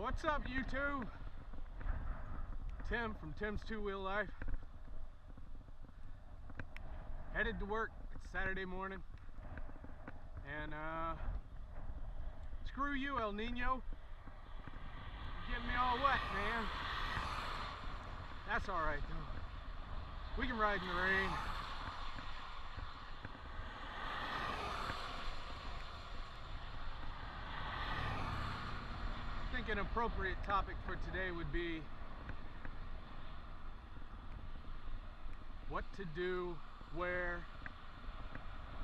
What's up, YouTube? Tim from Tim's Two Wheel Life. Headed to work. It's Saturday morning. And screw you, El Nino. You're getting me all wet, man. That's alright though. We can ride in the rain. I think an appropriate topic for today would be what to do, where,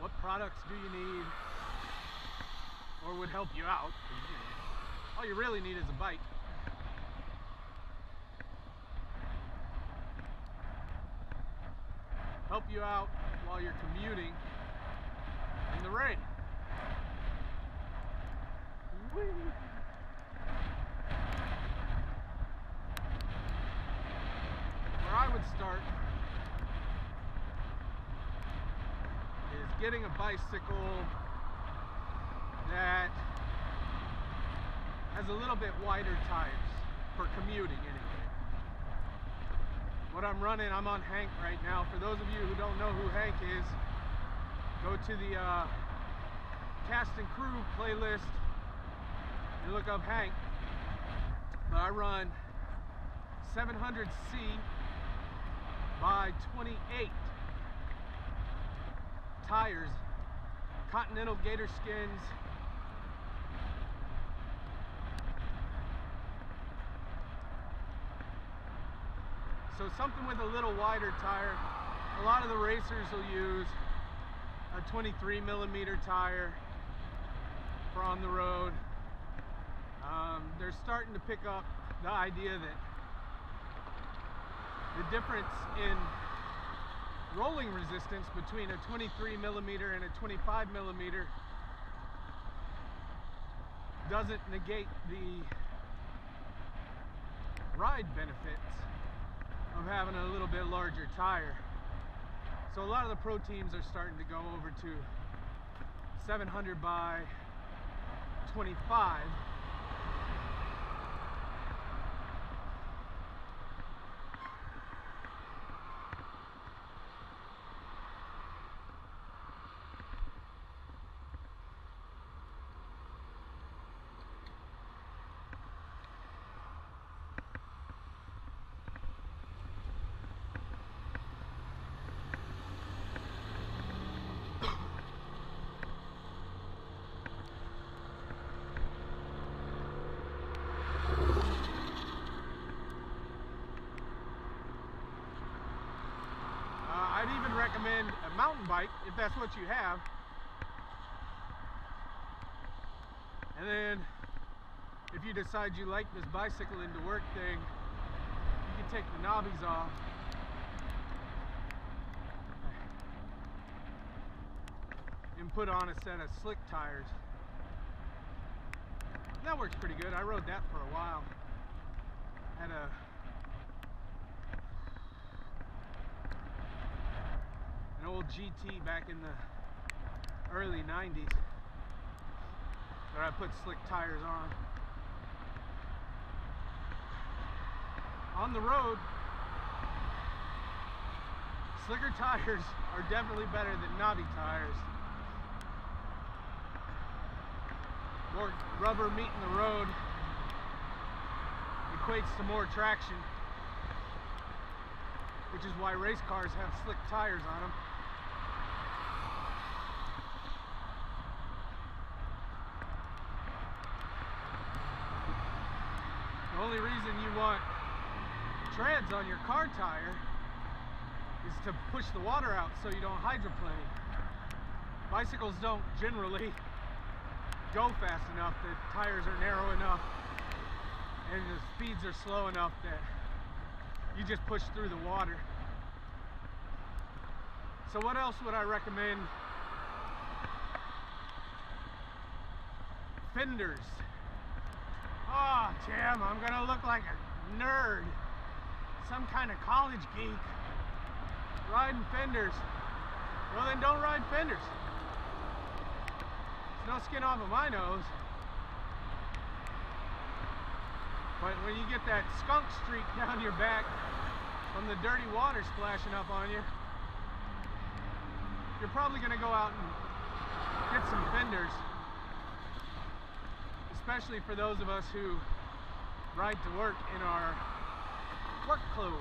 what products do you need or would help you out. All you really need is a bike. Help you out while you're commuting in the rain. Whee! Where I would start is getting a bicycle that has a little bit wider tires for commuting anyway. What I'm running, I'm on Hank right now. For those of you who don't know who Hank is, go to the Cast and Crew playlist and look up Hank. But I run 700C by 28 tires, Continental Gator Skins. So something with a little wider tire. A lot of the racers will use a 23mm tire for on the road. They're starting to pick up the idea that the difference in rolling resistance between a 23mm and a 25mm doesn't negate the ride benefits of having a little bit larger tire. So a lot of the pro teams are starting to go over to 700 by 25. I'd even recommend a mountain bike if that's what you have. And then if you decide you like this bicycle into work thing, you can take the knobbies off and put on a set of slick tires. That works pretty good. I rode that for a while. Had an old GT back in the early 90s that I put slick tires on. On the road, slicker tires are definitely better than knobby tires. More rubber meeting the road equates to more traction, which is why race cars have slick tires on them. The only reason you want treads on your car tire is to push the water out so you don't hydroplane. Bicycles don't generally go fast enough. The tires are narrow enough and the speeds are slow enough that you just push through the water. So what else would I recommend? Fenders. Oh, Tim, I'm gonna look like a nerd. Some kind of college geek. Riding fenders. Well, then don't ride fenders. There's no skin off of my nose. But when you get that skunk streak down your back from the dirty water splashing up on you, you're probably going to go out and get some fenders, especially for those of us who ride to work in our work clothes.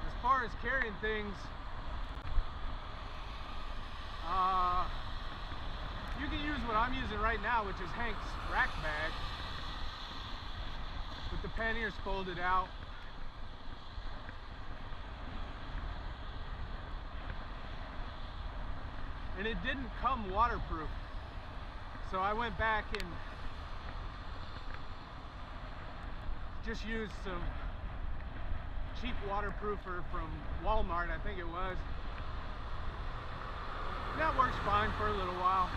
As far as carrying things, you can use what I'm using right now, which is Hank's rack bag with the panniers folded out. And it didn't come waterproof, so I went back and just used some cheap waterproofer from Walmart, I think it was. That works fine for a little while.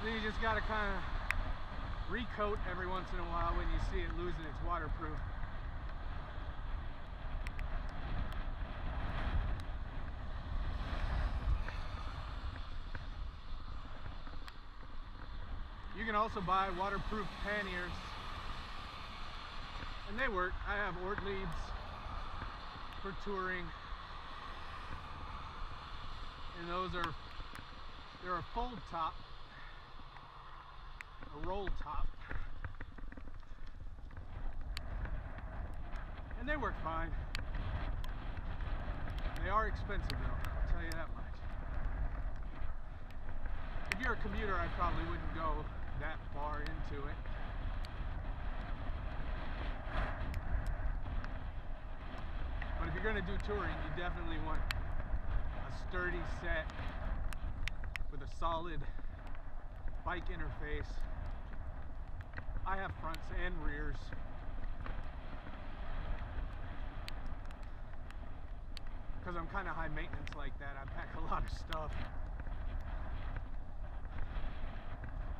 Then you just gotta kind of recoat every once in a while when you see it losing its waterproof. You can also buy waterproof panniers, and they work. I have Ort leads for touring, and they're a fold top, a roll top, and they work fine. They are expensive though, I'll tell you that much. If you're a commuter, I probably wouldn't go that far into it. But if you're going to do touring, you definitely want a sturdy set with a solid bike interface. I have fronts and rears. Because I'm kind of high maintenance like that, I pack a lot of stuff.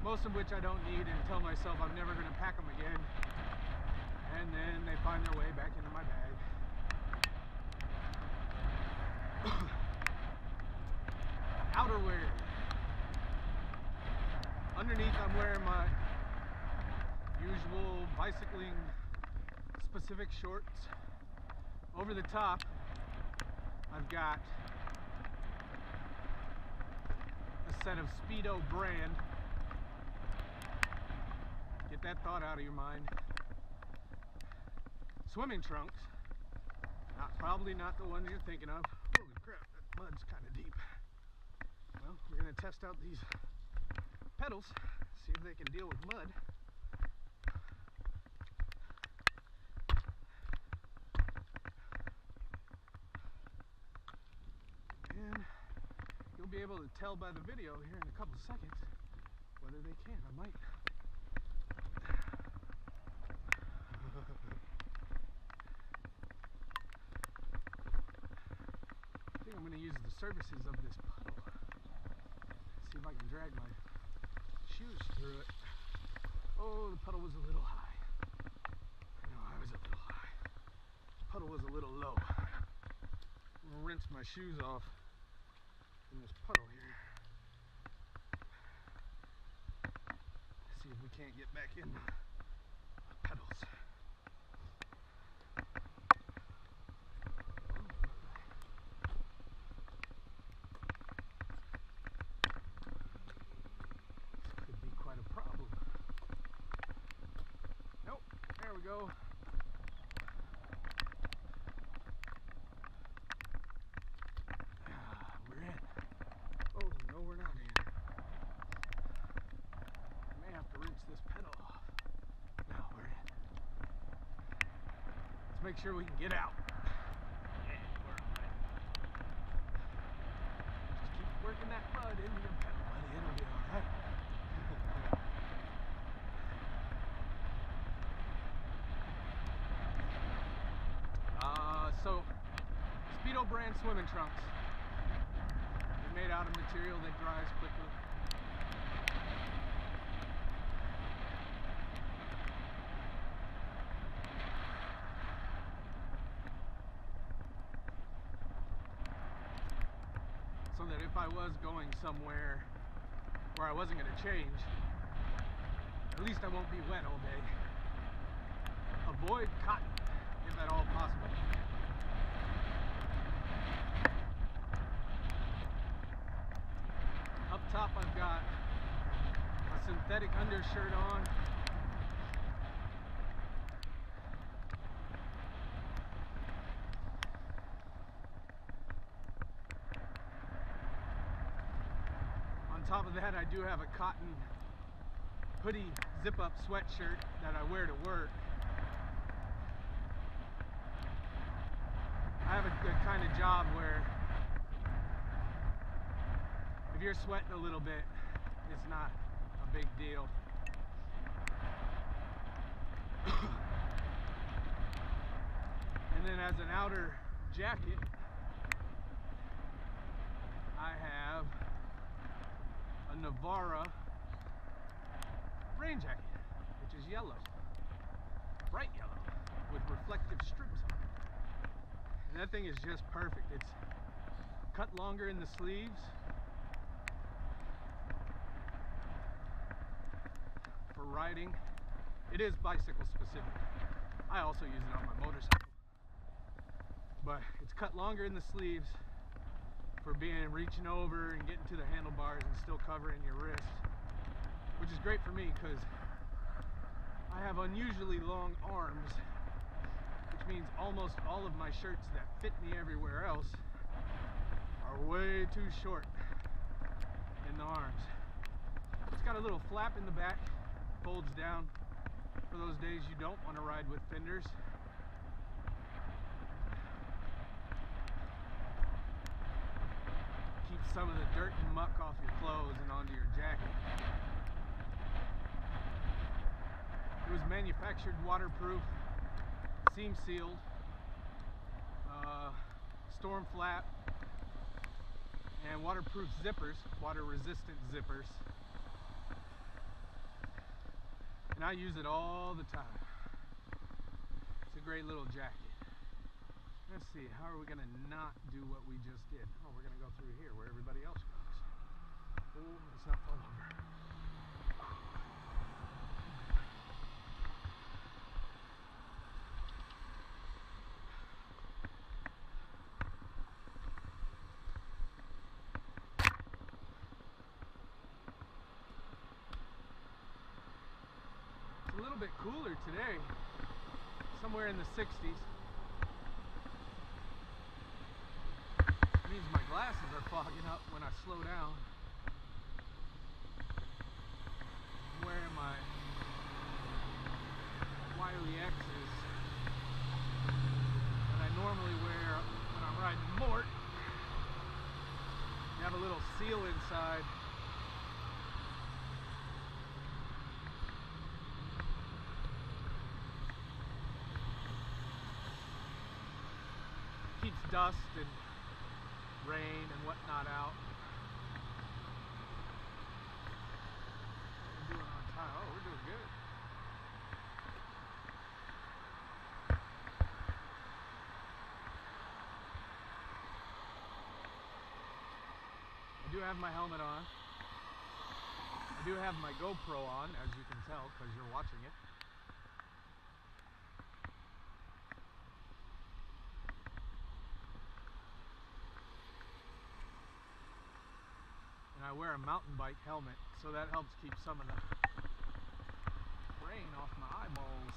Most of which I don't need, and tell myself I'm never going to pack them again. And then they find their way back into my bag. Outerwear. Underneath I'm wearing my usual bicycling specific shorts. Over the top I've got a set of Speedo brand. Get that thought out of your mind. Swimming trunks. Probably not the ones you're thinking of. Holy crap, that mud's kind of deep. Well, we're going to test out these pedals, see if they can deal with mud. And you'll be able to tell by the video here in a couple seconds whether they can. I might. I think I'm going to use the surfaces of this puddle. See if I can drag my shoes through it. Oh, the puddle was a little high. No, I was a little high. The puddle was a little low. I'm going to rinse my shoes off in this puddle here. See if we can't get back in the pedals. go. We're in. Oh, no, we're not in. I may have to rinse this pedal off. No, we're in. Let's make sure we can get out. Yeah, we're alright. Just keep working that mud into your pedal, buddy. It'll be alright. So, Speedo brand swimming trunks. They're made out of material that dries quickly. So that if I was going somewhere where I wasn't going to change, at least I won't be wet all day. Avoid cotton, if at all possible. Up top I've got a synthetic undershirt on. On top of that, I do have a cotton hoodie zip-up sweatshirt that I wear to work. I have a kind of job where if you're sweating a little bit, it's not a big deal. And then as an outer jacket, I have a Navara rain jacket, which is yellow, bright yellow, with reflective strips on it. And that thing is just perfect. It's cut longer in the sleeves for riding. It is bicycle specific. I also use it on my motorcycle. But it's cut longer in the sleeves for reaching over and getting to the handlebars and still covering your wrist, which is great for me because I have unusually long arms, which means almost all of my shirts that fit me everywhere else are way too short in the arms. It's got a little flap in the back, folds down for those days you don't want to ride with fenders. Keep some of the dirt and muck off your clothes and onto your jacket. It was manufactured waterproof, seam sealed, storm flap, and waterproof zippers, water resistant zippers. And I use it all the time. It's a great little jacket. Let's see, how are we going to not do what we just did? Oh, we're going to go through here where everybody else goes. Oh, let's not fall over. It's a little bit cooler today, somewhere in the 60s. It means my glasses are fogging up when I slow down. I'm wearing my Wiley X's that I normally wear when I'm riding Mort. They have a little seal inside. Keeps dust and rain and whatnot out. We're doing on time. Oh, we're doing good. I do have my helmet on. I do have my GoPro on, as you can tell, because you're watching it. And I wear a mountain bike helmet, so that helps keep some of the rain off my eyeballs.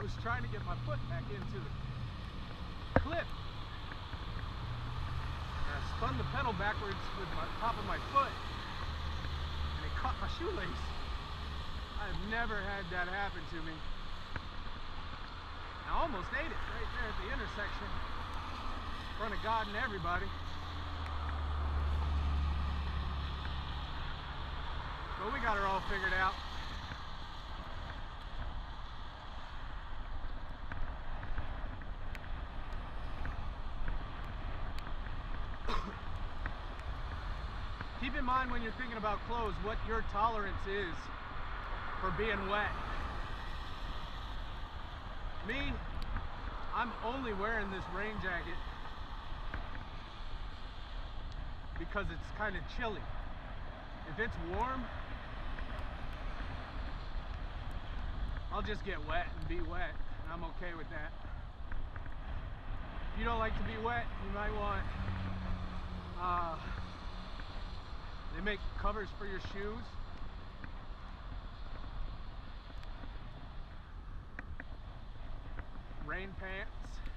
was trying to get my foot back into the clip. And I spun the pedal backwards with the top of my foot, and it caught my shoelace. I've never had that happen to me. I almost ate it right there at the intersection, in front of God and everybody. But we got her all figured out. Keep in mind when you're thinking about clothes what your tolerance is for being wet. Me, I'm only wearing this rain jacket because it's kind of chilly. If it's warm, I'll just get wet and be wet, and I'm okay with that. If you don't like to be wet, you might want, they make covers for your shoes. Rain pants.